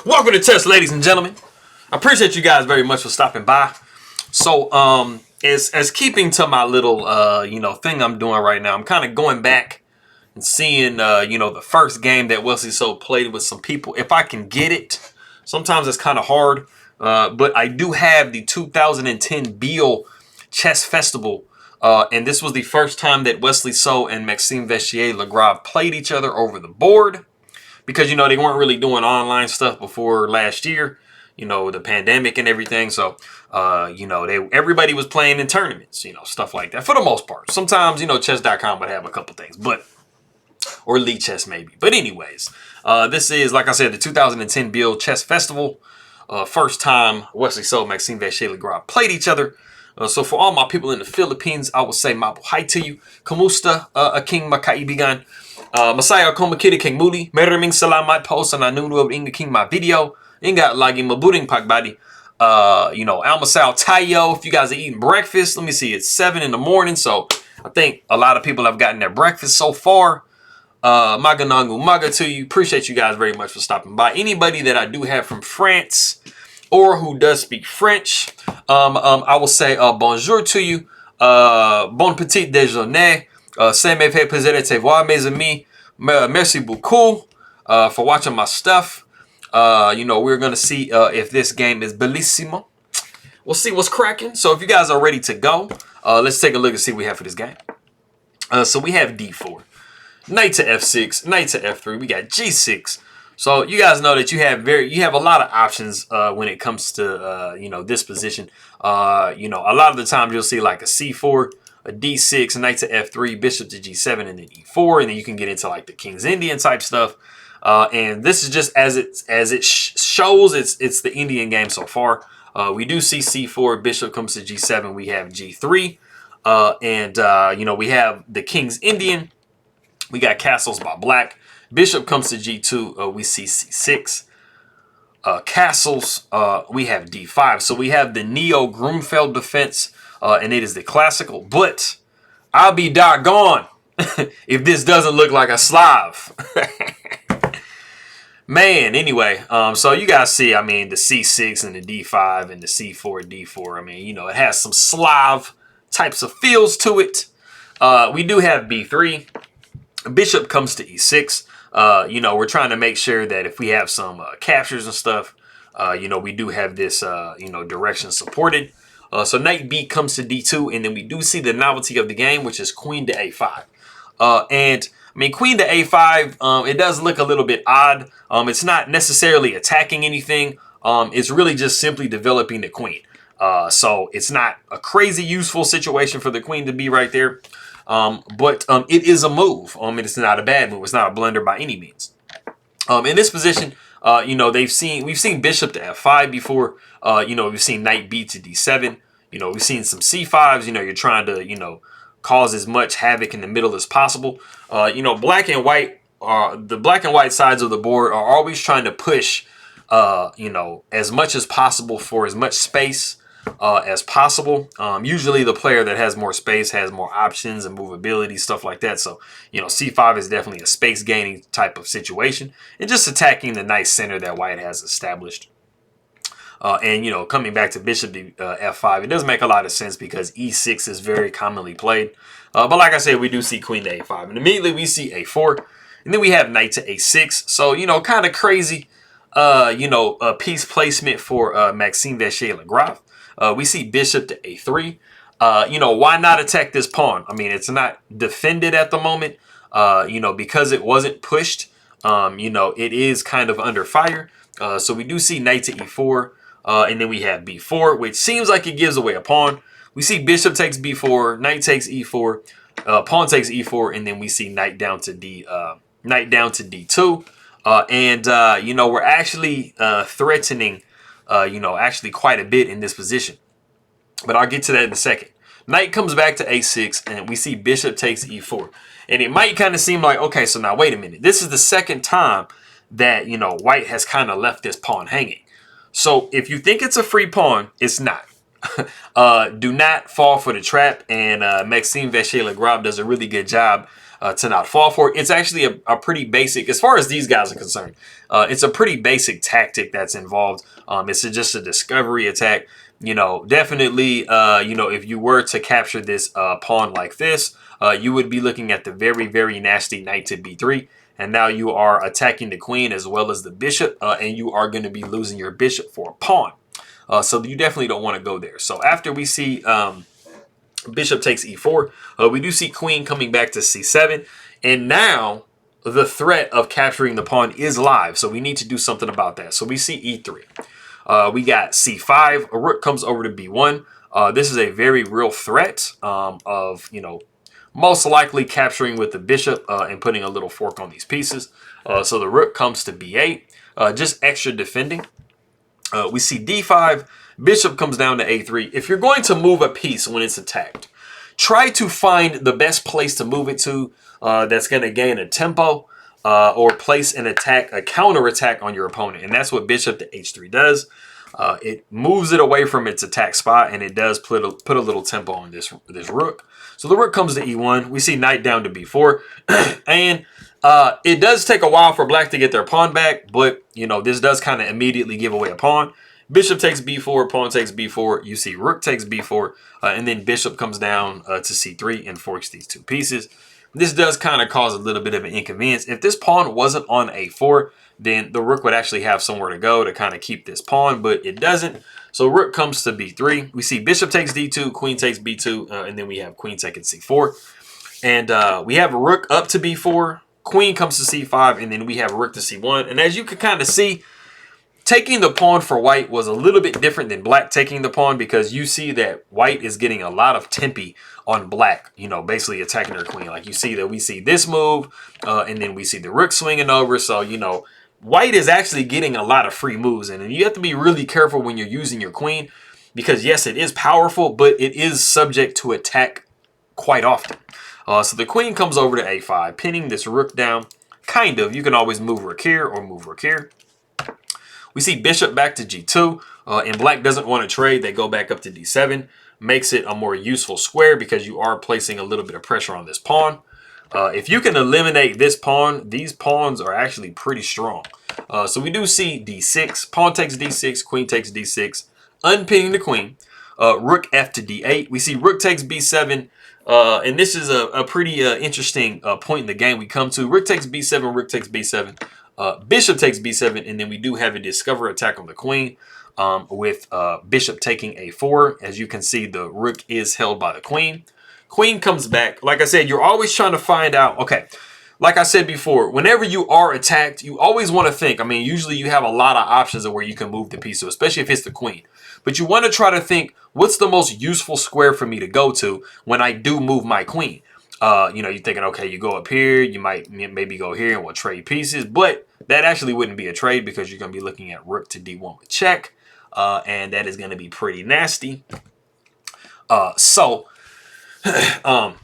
Welcome to Test, ladies and gentlemen. I appreciate you guys very much for stopping by. So, as keeping to my little, thing I'm doing right now, I'm kind of going back and seeing, the first game that Wesley So played with some people. If I can get it, sometimes it's kind of hard, but I do have the 2010 Biel Chess Festival, and this was the first time that Wesley So and Maxime Vachier-Lagrave played each other over the board. Because, they weren't really doing online stuff before last year, the pandemic and everything. So, everybody was playing in tournaments, stuff like that for the most part. Sometimes, chess.com would have a couple things, or League Chess maybe. But anyways, this is, like I said, the 2010 Biel Chess Festival. First time Wesley So, Maxime Vachier-Lagrave played each other. So for all my people in the Philippines, I will say mabuhay to you. Kamusta, aking makaibigan. Masaya ako makinig muli. Maraming salamat po sa nanonood ng aking mga video. Ingat lagi mabuting pagbati. Almasal tayo. If you guys are eating breakfast, let me see, it's 7 in the morning. So I think a lot of people have gotten their breakfast so far. Magandang umaga to you. Appreciate you guys very much for stopping by. Anybody that I do have from France or who does speak French, I will say bonjour to you. Bon petit déjeuner. Ça me fait plaisir de te voir, mes amis. Merci beaucoup for watching my stuff. We're going to see if this game is bellissimo. We'll see what's cracking. So if you guys are ready to go, let's take a look and see what we have for this game. So we have D4. Knight to F6. Knight to F3. We got G6. So you guys know that you have a lot of options when it comes to this position. A lot of the times you'll see like a C4, a D6, Knight to F3, Bishop to G7, and then E4, and then you can get into like the King's Indian type stuff. And this is just as it shows. It's the Indian game so far. We do see C4, Bishop comes to G7. We have G3, we have the King's Indian. We got castles by Black. Bishop comes to G2, we see C6. Castles, we have D5. So we have the Neo-Grünfeld defense, and it is the classical. But I'll be doggone if this doesn't look like a Slav. Man, anyway, so you guys see, the C6 and the D5 and the C4, D4. It has some Slav types of feels to it. We do have B3. Bishop comes to E6. We're trying to make sure that if we have some captures and stuff, we do have this, direction supported. So Knight B comes to D2, and then we do see the novelty of the game, which is Queen to A5. Queen to A5, it does look a little bit odd. It's not necessarily attacking anything. It's really just simply developing the queen. So it's not a crazy useful situation for the queen to be right there. But it is a move. It's not a bad move. It's not a blunder by any means. In this position, we've seen Bishop to F5 before. We've seen Knight B to D7. We've seen some C5s. You're trying to, cause as much havoc in the middle as possible. Black and white, the black and white sides of the board are always trying to push, as much as possible for as much space as possible. Usually the player that has more space has more options and movability, stuff like that. So, C5 is definitely a space gaining type of situation and just attacking the nice center that white has established. Coming back to Bishop to F5, it does make a lot of sense because E6 is very commonly played. But like I said, we do see Queen to A5. And immediately we see A4. And then we have Knight to A6. So, kind of crazy, piece placement for Maxime Vachier-Lagrave. We see Bishop to A3. Why not attack this pawn? It's not defended at the moment, because it wasn't pushed. It is kind of under fire. So we do see Knight to E4. And then we have B4, which seems like it gives away a pawn. We see Bishop takes B4, Knight takes E4, pawn takes E4, and then we see Knight down to D2. We're actually threatening, actually quite a bit in this position. But I'll get to that in a second. Knight comes back to A6, and we see Bishop takes E4. And it might kind of seem like, okay, so now wait a minute. This is the second time that, white has kind of left this pawn hanging. So if you think it's a free pawn, it's not. Do not fall for the trap. And Maxime Vachier-Lagrave does a really good job, to not fall for it. It's actually a pretty basic, as far as these guys are concerned, it's a pretty basic tactic that's involved. It's just a discovery attack. You know, definitely, you know, if you were to capture this pawn like this, you would be looking at the very, very nasty knight to b3. And now you are attacking the queen as well as the bishop, and you are going to be losing your bishop for a pawn. So you definitely don't want to go there. So after we see bishop takes e4, we do see queen coming back to c7. And now the threat of capturing the pawn is live. So we need to do something about that. So we see e3. We got c5. A rook comes over to b1. This is a very real threat of, you know, most likely capturing with the bishop and putting a little fork on these pieces. So the rook comes to b8, just extra defending. We see d5, bishop comes down to a3. If you're going to move a piece when it's attacked, try to find the best place to move it to that's going to gain a tempo or place an attack, a counter attack on your opponent. And that's what bishop to h3 does. It moves it away from its attack spot, and it does put a little tempo on this rook. So the rook comes to e1. We see knight down to b4. And it does take a while for black to get their pawn back, but, you know, this does kind of immediately give away a pawn. Bishop takes b4, pawn takes b4. You see rook takes b4, and then bishop comes down to c3 and forks these two pieces. This does kind of cause a little bit of an inconvenience. If this pawn wasn't on a4, then the rook would actually have somewhere to go to kind of keep this pawn, but it doesn't. So rook comes to b3. We see bishop takes d2, queen takes b2, and then we have queen taking c4. And we have a rook up to b4, queen comes to c5, and then we have rook to c1. And as you can kind of see, taking the pawn for white was a little bit different than black taking the pawn, because you see that white is getting a lot of tempi on black, you know, basically attacking their queen. Like you see that we see this move, and then we see the rook swinging over. So, you know, white is actually getting a lot of free moves, and you have to be really careful when you're using your queen, because yes, it is powerful, but it is subject to attack quite often. So the queen comes over to a5, pinning this rook down. Kind of. You can always move rook here or move rook here. We see bishop back to g2, and black doesn't want to trade. They go back up to d7. Makes it a more useful square because you are placing a little bit of pressure on this pawn. If you can eliminate this pawn, these pawns are actually pretty strong. So we do see d6, pawn takes d6, queen takes d6, unpinning the queen. Rook f to d8. We see rook takes b7, and this is a pretty interesting point in the game we come to. Rook takes b7, rook takes b7, bishop takes b7, and then we do have a discover attack on the queen with bishop taking a4. As you can see, the rook is held by the queen. Queen comes back. Like I said, you're always trying to find out, okay, like I said before, whenever you are attacked, you always want to think. I mean, usually you have a lot of options of where you can move the piece, so especially if it's the queen. But you want to try to think, what's the most useful square for me to go to when I do move my queen? You know, you're thinking, okay, you go up here, you might maybe go here and we'll trade pieces. But that actually wouldn't be a trade because you're going to be looking at rook to d1 with check. And that is going to be pretty nasty.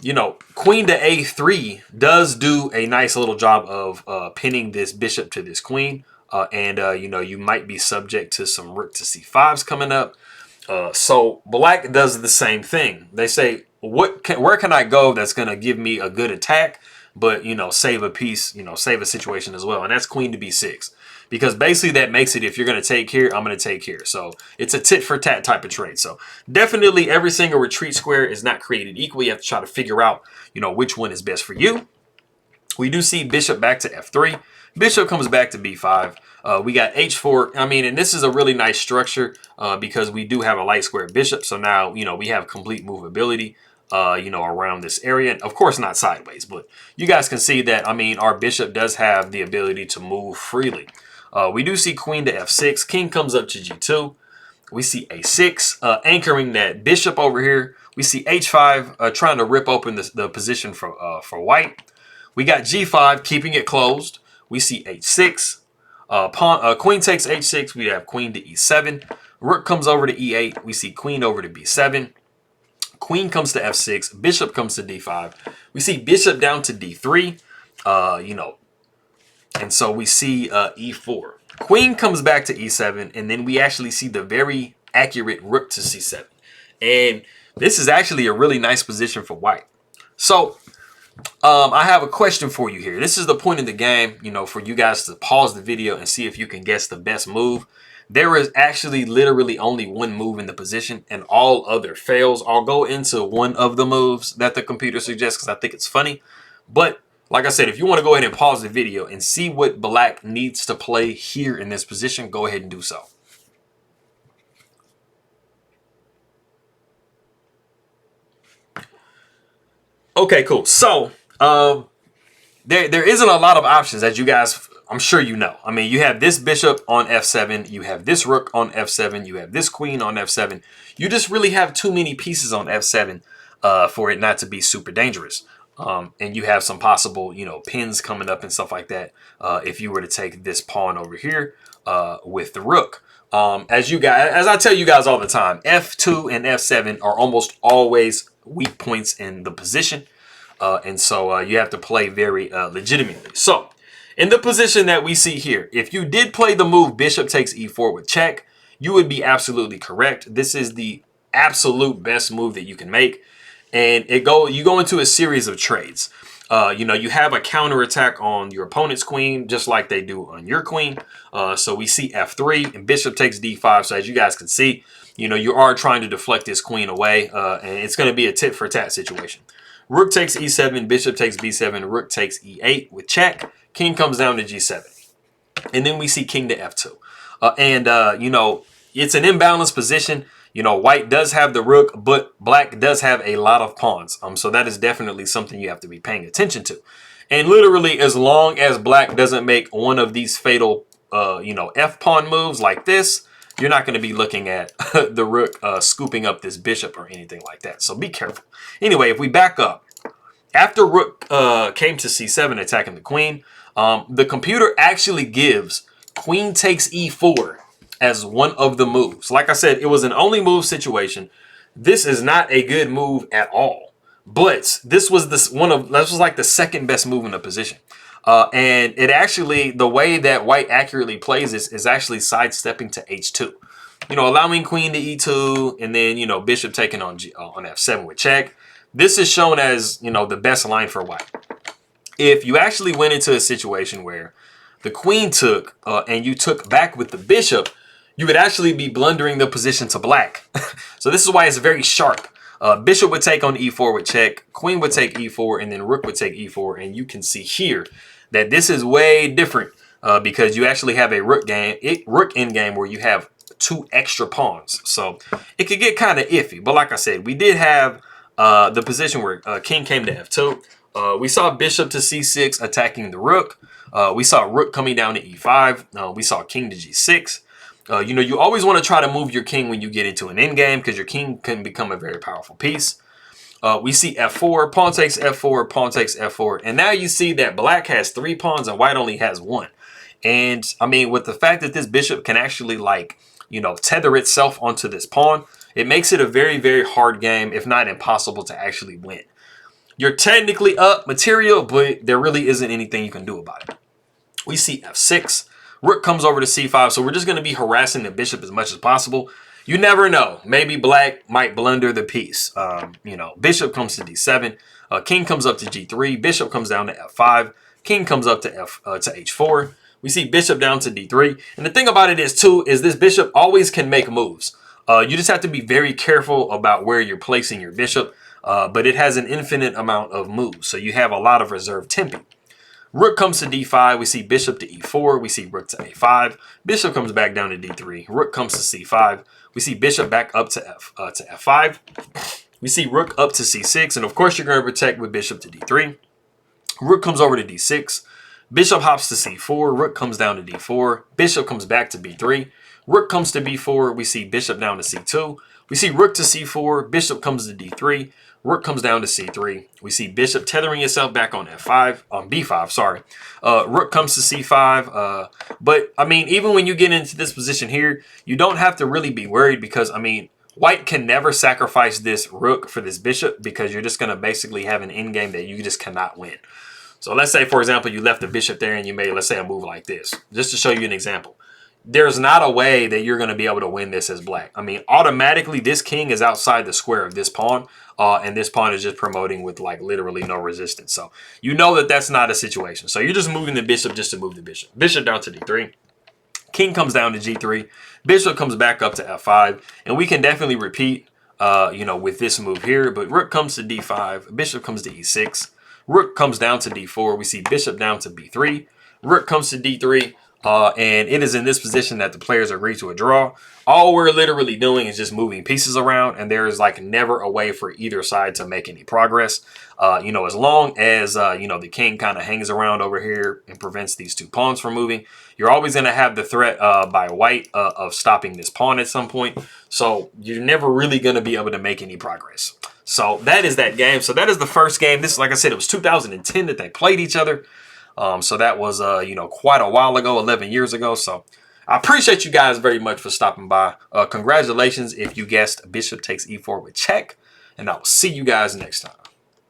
You know, queen to a3 does do a nice little job of pinning this bishop to this queen. You know, you might be subject to some rook to c5s coming up. So black does the same thing. They say, where can I go that's going to give me a good attack, but, you know, save a piece, you know, save a situation as well. And that's queen to b6. Because basically that makes it, if you're going to take here, I'm going to take here. So it's a tit for tat type of trade. So definitely every single retreat square is not created equal. You have to try to figure out, you know, which one is best for you. We do see bishop back to f3. Bishop comes back to b5. We got h4. I mean, and this is a really nice structure because we do have a light square bishop. So now, you know, we have complete movability, you know, around this area. And of course, not sideways, but you guys can see that, I mean, our bishop does have the ability to move freely. We do see queen to f6. King comes up to g2. We see a6 anchoring that bishop over here. We see h5 trying to rip open the position for white. We got g5 keeping it closed. We see h6. Queen takes h6. We have queen to e7. Rook comes over to e8. We see queen over to b7. Queen comes to f6. Bishop comes to d5. We see bishop down to d3. You know, and so we see e4. Queen comes back to e7, and then we actually see the very accurate rook to c7. And this is actually a really nice position for white. So I have a question for you here. This is the point in the game, you know, for you guys to pause the video and see if you can guess the best move. There is actually literally only one move in the position and all other fails. I'll go into one of the moves that the computer suggests because I think it's funny. But like I said, if you want to go ahead and pause the video and see what black needs to play here in this position, go ahead and do so. Okay, cool. So there isn't a lot of options, as you guys, I'm sure you know. I mean, you have this bishop on f7, you have this rook on f7, you have this queen on f7. You just really have too many pieces on f7 for it not to be super dangerous. And you have some possible, you know, pins coming up and stuff like that if you were to take this pawn over here with the rook. As I tell you guys all the time, f2 and f7 are almost always weak points in the position. And so you have to play very legitimately. So in the position that we see here, if you did play the move bishop takes e4 with check, you would be absolutely correct. This is the absolute best move that you can make. And you go into a series of trades. You know, you have a counterattack on your opponent's queen, just like they do on your queen. So we see f3 and bishop takes d5. So as you guys can see, you know, you are trying to deflect this queen away. And it's going to be a tit for tat situation. Rook takes e7, bishop takes b7, rook takes e8 with check. King comes down to g7. And then we see king to f2. You know, it's an imbalanced position. You know, white does have the rook, but black does have a lot of pawns. So that is definitely something you have to be paying attention to. And literally, as long as black doesn't make one of these fatal, you know, f-pawn moves like this, you're not going to be looking at the rook scooping up this bishop or anything like that. So be careful. Anyway, if we back up, after rook came to c7 attacking the queen, the computer actually gives queen takes e4 as one of the moves. Like I said, it was an only move situation. This is not a good move at all. But this was like the second best move in the position. And it actually, the way that white accurately plays this is actually sidestepping to h2. You know, allowing queen to e2, and then, you know, bishop taking on f7 with check. This is shown as, you know, the best line for white. If you actually went into a situation where the queen took and you took back with the bishop, you would actually be blundering the position to black. So this is why it's very sharp. Bishop would take on e4 with check, queen would take e4, and then rook would take e4. And you can see here that this is way different because you actually have a rook endgame where you have two extra pawns. So it could get kind of iffy. But like I said, we did have the position where king came to f2. We saw bishop to c6 attacking the rook. We saw rook coming down to e5. We saw king to g6. You know, you always want to try to move your king when you get into an endgame because your king can become a very powerful piece. We see f4, pawn takes f4, pawn takes f4. And now you see that black has 3 pawns and white only has 1. And I mean, with the fact that this bishop can actually, like, you know, tether itself onto this pawn, it makes it a very, very hard game, if not impossible, to actually win. You're technically up material, but there really isn't anything you can do about it. We see f6. Rook comes over to c5, so we're just going to be harassing the bishop as much as possible. You never know. Maybe black might blunder the piece. You know, bishop comes to d7. King comes up to g3. Bishop comes down to f5. King comes up to h4. We see bishop down to d3. And the thing about it is, too, is this bishop always can make moves. You just have to be very careful about where you're placing your bishop. But it has an infinite amount of moves, so you have a lot of reserve tempi. Rook comes to d5. We see bishop to e4. We see rook to a5. Bishop comes back down to d3. Rook comes to c5. We see bishop back up to f5. We see rook up to c6. And of course, you're going to protect with bishop to d3. Rook comes over to d6. Bishop hops to c4. Rook comes down to d4. Bishop comes back to b3. Rook comes to b4. We see bishop down to c2. We see rook to c4. Bishop comes to d3. Rook comes down to c3. We see bishop tethering itself back on f5, on b5, sorry. Rook comes to c5. But, I mean, even when you get into this position here, you don't have to really be worried because, I mean, white can never sacrifice this rook for this bishop because you're just going to basically have an endgame that you just cannot win. So let's say, for example, you left the bishop there and you made, let's say, a move like this. Just to show you an example. there's not a way that you're going to be able to win this as black. I mean, automatically, this king is outside the square of this pawn, and this pawn is just promoting with like literally no resistance. So you know that that's not a situation. So you're just moving the bishop just to move the bishop. Bishop down to d3. King comes down to g3. Bishop comes back up to f5, and we can definitely repeat, you know, with this move here. But rook comes to d5. Bishop comes to e6. Rook comes down to d4. We see bishop down to b3. Rook comes to d3. And it is in this position that the players agree to a draw. All we're literally doing is just moving pieces around, and there is like never a way for either side to make any progress. You know, as long as, you know, the king kind of hangs around over here and prevents these two pawns from moving, you're always going to have the threat by white of stopping this pawn at some point. So you're never really going to be able to make any progress. So that is that game. So that is the first game. This, like I said, it was 2010 that they played each other. So that was, you know, quite a while ago, 11 years ago. So I appreciate you guys very much for stopping by. Congratulations if you guessed bishop takes e4 with check. And I will see you guys next time.